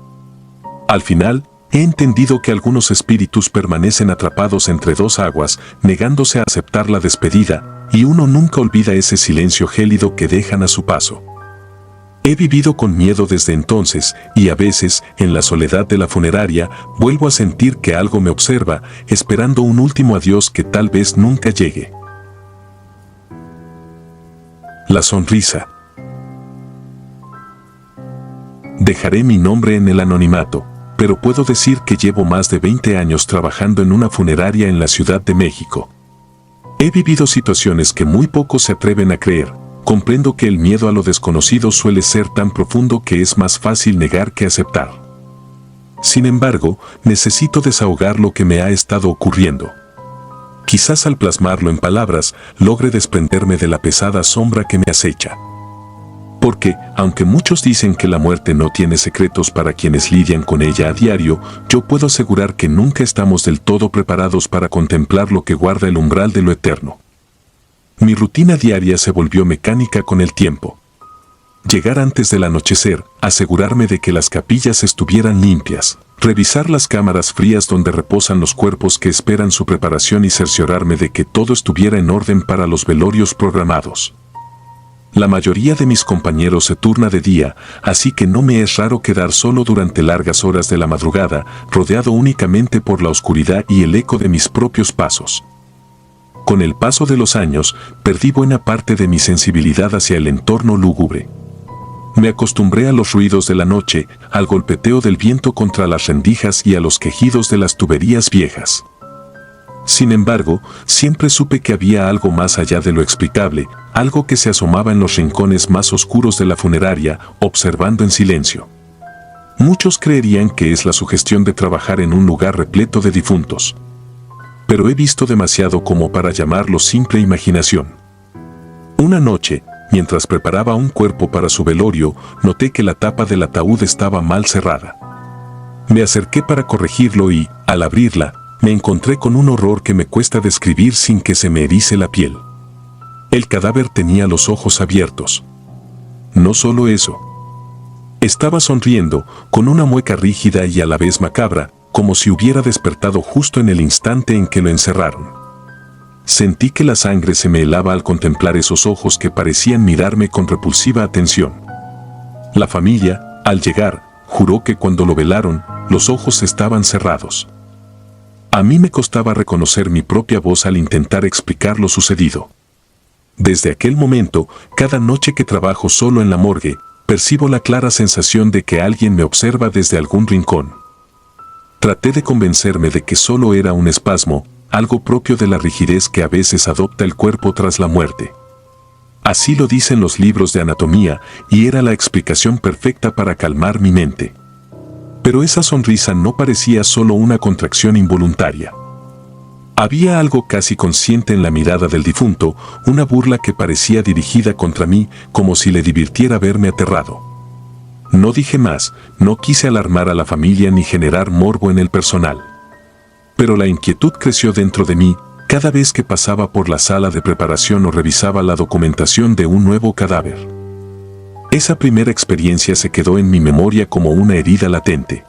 Al final, he entendido que algunos espíritus permanecen atrapados entre dos aguas, negándose a aceptar la despedida, y uno nunca olvida ese silencio gélido que dejan a su paso. He vivido con miedo desde entonces, y a veces, en la soledad de la funeraria, vuelvo a sentir que algo me observa, esperando un último adiós que tal vez nunca llegue. La sonrisa. Dejaré mi nombre en el anonimato, pero puedo decir que llevo más de 20 años trabajando en una funeraria en la Ciudad de México. He vivido situaciones que muy pocos se atreven a creer. Comprendo que el miedo a lo desconocido suele ser tan profundo que es más fácil negar que aceptar. Sin embargo, necesito desahogar lo que me ha estado ocurriendo. Quizás al plasmarlo en palabras, logre desprenderme de la pesada sombra que me acecha. Porque, aunque muchos dicen que la muerte no tiene secretos para quienes lidian con ella a diario, yo puedo asegurar que nunca estamos del todo preparados para contemplar lo que guarda el umbral de lo eterno. Mi rutina diaria se volvió mecánica con el tiempo. Llegar antes del anochecer, asegurarme de que las capillas estuvieran limpias, revisar las cámaras frías donde reposan los cuerpos que esperan su preparación y cerciorarme de que todo estuviera en orden para los velorios programados. La mayoría de mis compañeros se turna de día, así que no me es raro quedar solo durante largas horas de la madrugada, rodeado únicamente por la oscuridad y el eco de mis propios pasos. Con el paso de los años, perdí buena parte de mi sensibilidad hacia el entorno lúgubre. Me acostumbré a los ruidos de la noche, al golpeteo del viento contra las rendijas y a los quejidos de las tuberías viejas. Sin embargo, siempre supe que había algo más allá de lo explicable, algo que se asomaba en los rincones más oscuros de la funeraria, observando en silencio. Muchos creerían que es la sugestión de trabajar en un lugar repleto de difuntos. Pero he visto demasiado como para llamarlo simple imaginación. Una noche, mientras preparaba un cuerpo para su velorio, noté que la tapa del ataúd estaba mal cerrada. Me acerqué para corregirlo y, al abrirla, me encontré con un horror que me cuesta describir sin que se me erice la piel. El cadáver tenía los ojos abiertos. No solo eso. Estaba sonriendo, con una mueca rígida y a la vez macabra, como si hubiera despertado justo en el instante en que lo encerraron. Sentí que la sangre se me helaba al contemplar esos ojos que parecían mirarme con repulsiva atención. La familia, al llegar, juró que cuando lo velaron, los ojos estaban cerrados. A mí me costaba reconocer mi propia voz al intentar explicar lo sucedido. Desde aquel momento, cada noche que trabajo solo en la morgue, percibo la clara sensación de que alguien me observa desde algún rincón. Traté de convencerme de que solo era un espasmo, algo propio de la rigidez que a veces adopta el cuerpo tras la muerte. Así lo dicen los libros de anatomía, y era la explicación perfecta para calmar mi mente. Pero esa sonrisa no parecía solo una contracción involuntaria. Había algo casi consciente en la mirada del difunto, una burla que parecía dirigida contra mí, como si le divirtiera verme aterrado. No dije más, no quise alarmar a la familia ni generar morbo en el personal. Pero la inquietud creció dentro de mí, cada vez que pasaba por la sala de preparación o revisaba la documentación de un nuevo cadáver. Esa primera experiencia se quedó en mi memoria como una herida latente.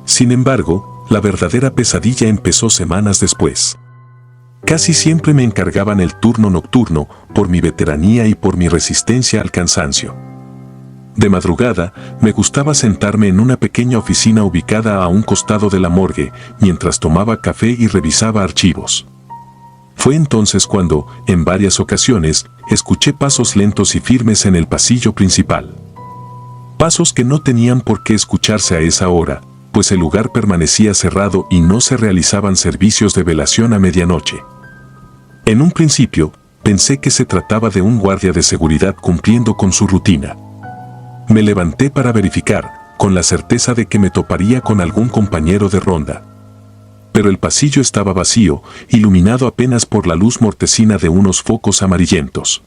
Sin embargo, la verdadera pesadilla empezó semanas después. Casi siempre me encargaban el turno nocturno, por mi veteranía y por mi resistencia al cansancio. De madrugada, me gustaba sentarme en una pequeña oficina ubicada a un costado de la morgue, mientras tomaba café y revisaba archivos. Fue entonces cuando, en varias ocasiones, escuché pasos lentos y firmes en el pasillo principal. Pasos que no tenían por qué escucharse a esa hora, pues el lugar permanecía cerrado y no se realizaban servicios de velación a medianoche. En un principio, pensé que se trataba de un guardia de seguridad cumpliendo con su rutina. Me levanté para verificar, con la certeza de que me toparía con algún compañero de ronda. Pero el pasillo estaba vacío, iluminado apenas por la luz mortecina de unos focos amarillentos.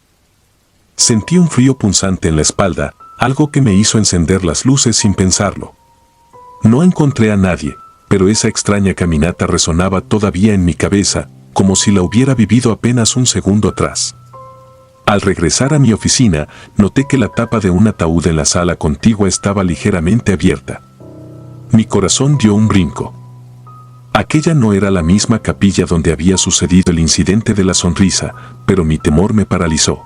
Sentí un frío punzante en la espalda, algo que me hizo encender las luces sin pensarlo. No encontré a nadie, pero esa extraña caminata resonaba todavía en mi cabeza, como si la hubiera vivido apenas un segundo atrás. Al regresar a mi oficina, noté que la tapa de un ataúd en la sala contigua estaba ligeramente abierta. Mi corazón dio un brinco. Aquella no era la misma capilla donde había sucedido el incidente de la sonrisa, pero mi temor me paralizó.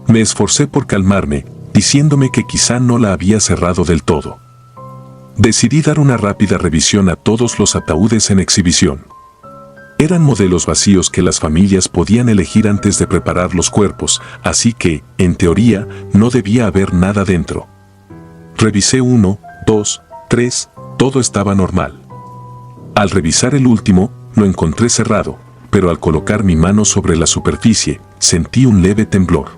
Me esforcé por calmarme, diciéndome que quizá no la había cerrado del todo. Decidí dar una rápida revisión a todos los ataúdes en exhibición. Eran modelos vacíos que las familias podían elegir antes de preparar los cuerpos, así que, en teoría, no debía haber nada dentro. Revisé 1, 2, 3, todo estaba normal. Al revisar el último, lo encontré cerrado, pero al colocar mi mano sobre la superficie, sentí un leve temblor.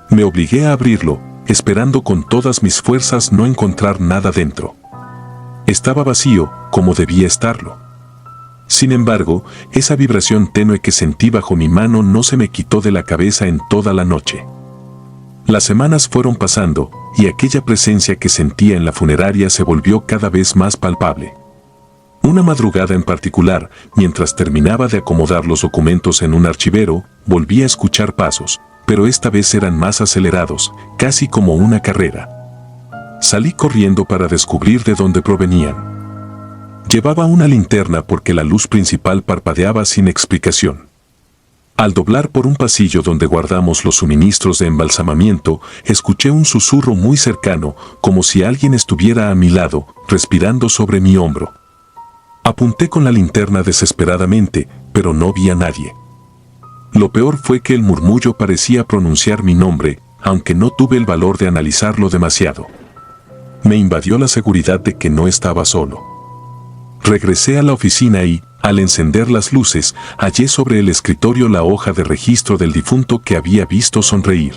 Me obligué a abrirlo, esperando con todas mis fuerzas no encontrar nada dentro. Estaba vacío, como debía estarlo. Sin embargo, esa vibración tenue que sentí bajo mi mano no se me quitó de la cabeza en toda la noche. Las semanas fueron pasando, y aquella presencia que sentía en la funeraria se volvió cada vez más palpable. Una madrugada en particular, mientras terminaba de acomodar los documentos en un archivero, volví a escuchar pasos, pero esta vez eran más acelerados, casi como una carrera. Salí corriendo para descubrir de dónde provenían. Llevaba una linterna porque la luz principal parpadeaba sin explicación. Al doblar por un pasillo donde guardamos los suministros de embalsamamiento, escuché un susurro muy cercano, como si alguien estuviera a mi lado, respirando sobre mi hombro. Apunté con la linterna desesperadamente, pero no vi a nadie. Lo peor fue que el murmullo parecía pronunciar mi nombre, aunque no tuve el valor de analizarlo demasiado. Me invadió la seguridad de que no estaba solo. Regresé a la oficina y, al encender las luces, hallé sobre el escritorio la hoja de registro del difunto que había visto sonreír.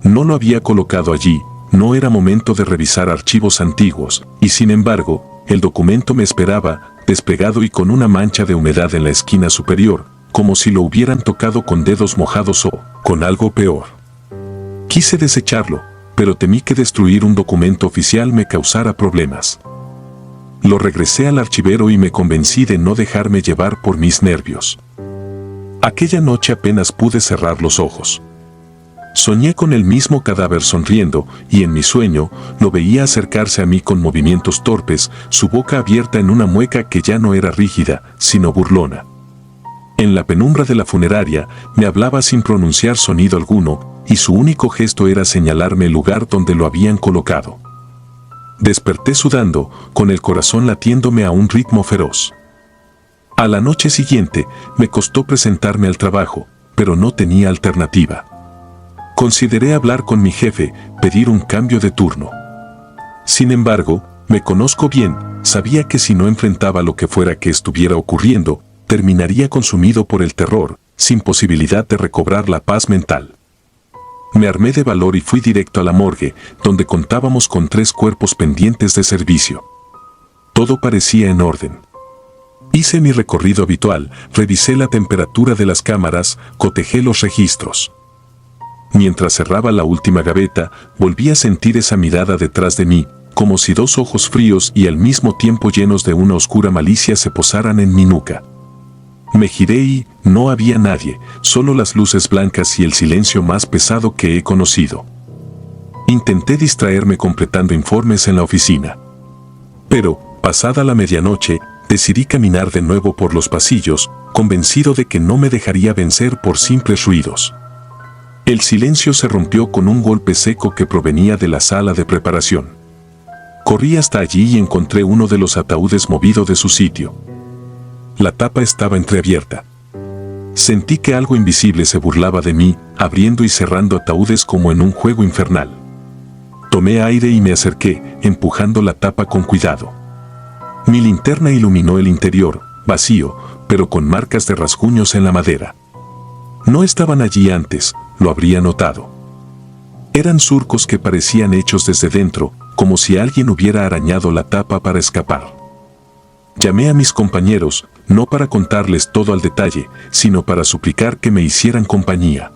No lo había colocado allí, no era momento de revisar archivos antiguos, y sin embargo, el documento me esperaba, despegado y con una mancha de humedad en la esquina superior, como si lo hubieran tocado con dedos mojados o, con algo peor. Quise desecharlo, pero temí que destruir un documento oficial me causara problemas. Lo regresé al archivero y me convencí de no dejarme llevar por mis nervios. Aquella noche apenas pude cerrar los ojos. Soñé con el mismo cadáver sonriendo, y en mi sueño lo veía acercarse a mí con movimientos torpes, su boca abierta en una mueca que ya no era rígida, sino burlona. En la penumbra de la funeraria me hablaba sin pronunciar sonido alguno, y su único gesto era señalarme el lugar donde lo habían colocado. Desperté sudando, con el corazón latiéndome a un ritmo feroz. A la noche siguiente, me costó presentarme al trabajo, pero no tenía alternativa. Consideré hablar con mi jefe, pedir un cambio de turno. Sin embargo, me conozco bien, sabía que si no enfrentaba lo que fuera que estuviera ocurriendo, terminaría consumido por el terror, sin posibilidad de recobrar la paz mental. Me armé de valor y fui directo a la morgue, donde contábamos con 3 cuerpos pendientes de servicio. Todo parecía en orden. Hice mi recorrido habitual, revisé la temperatura de las cámaras, cotejé los registros. Mientras cerraba la última gaveta, volví a sentir esa mirada detrás de mí, como si 2 ojos fríos y al mismo tiempo llenos de una oscura malicia se posaran en mi nuca. Me giré y no había nadie, solo las luces blancas y el silencio más pesado que he conocido. Intenté distraerme completando informes en la oficina. Pero, pasada la medianoche, decidí caminar de nuevo por los pasillos, convencido de que no me dejaría vencer por simples ruidos. El silencio se rompió con un golpe seco que provenía de la sala de preparación. Corrí hasta allí y encontré uno de los ataúdes movido de su sitio. La tapa estaba entreabierta. Sentí que algo invisible se burlaba de mí, abriendo y cerrando ataúdes como en un juego infernal. Tomé aire y me acerqué, empujando la tapa con cuidado. Mi linterna iluminó el interior, vacío, pero con marcas de rasguños en la madera. No estaban allí antes, lo habría notado. Eran surcos que parecían hechos desde dentro, como si alguien hubiera arañado la tapa para escapar. Llamé a mis compañeros, no para contarles todo al detalle, sino para suplicar que me hicieran compañía.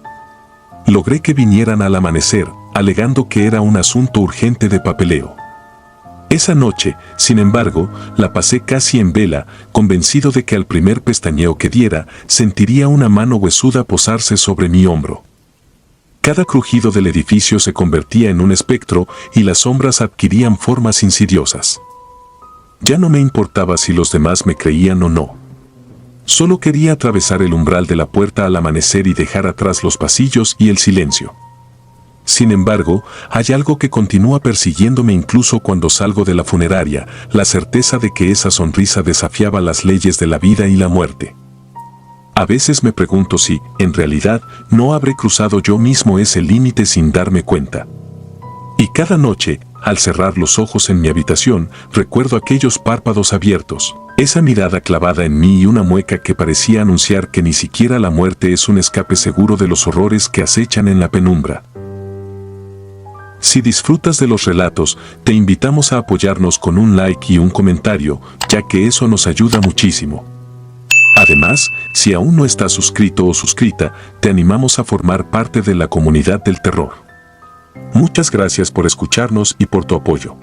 Logré que vinieran al amanecer, alegando que era un asunto urgente de papeleo. Esa noche, sin embargo, la pasé casi en vela, convencido de que al primer pestañeo que diera, sentiría una mano huesuda posarse sobre mi hombro. Cada crujido del edificio se convertía en un espectro y las sombras adquirían formas insidiosas. Ya no me importaba si los demás me creían o no. Solo quería atravesar el umbral de la puerta al amanecer y dejar atrás los pasillos y el silencio. Sin embargo, hay algo que continúa persiguiéndome incluso cuando salgo de la funeraria, la certeza de que esa sonrisa desafiaba las leyes de la vida y la muerte. A veces me pregunto si, en realidad, no habré cruzado yo mismo ese límite sin darme cuenta. Y cada noche, al cerrar los ojos en mi habitación, recuerdo aquellos párpados abiertos, esa mirada clavada en mí y una mueca que parecía anunciar que ni siquiera la muerte es un escape seguro de los horrores que acechan en la penumbra. Si disfrutas de los relatos, te invitamos a apoyarnos con un like y un comentario, ya que eso nos ayuda muchísimo. Además, si aún no estás suscrito o suscrita, te animamos a formar parte de la comunidad del terror. Muchas gracias por escucharnos y por tu apoyo.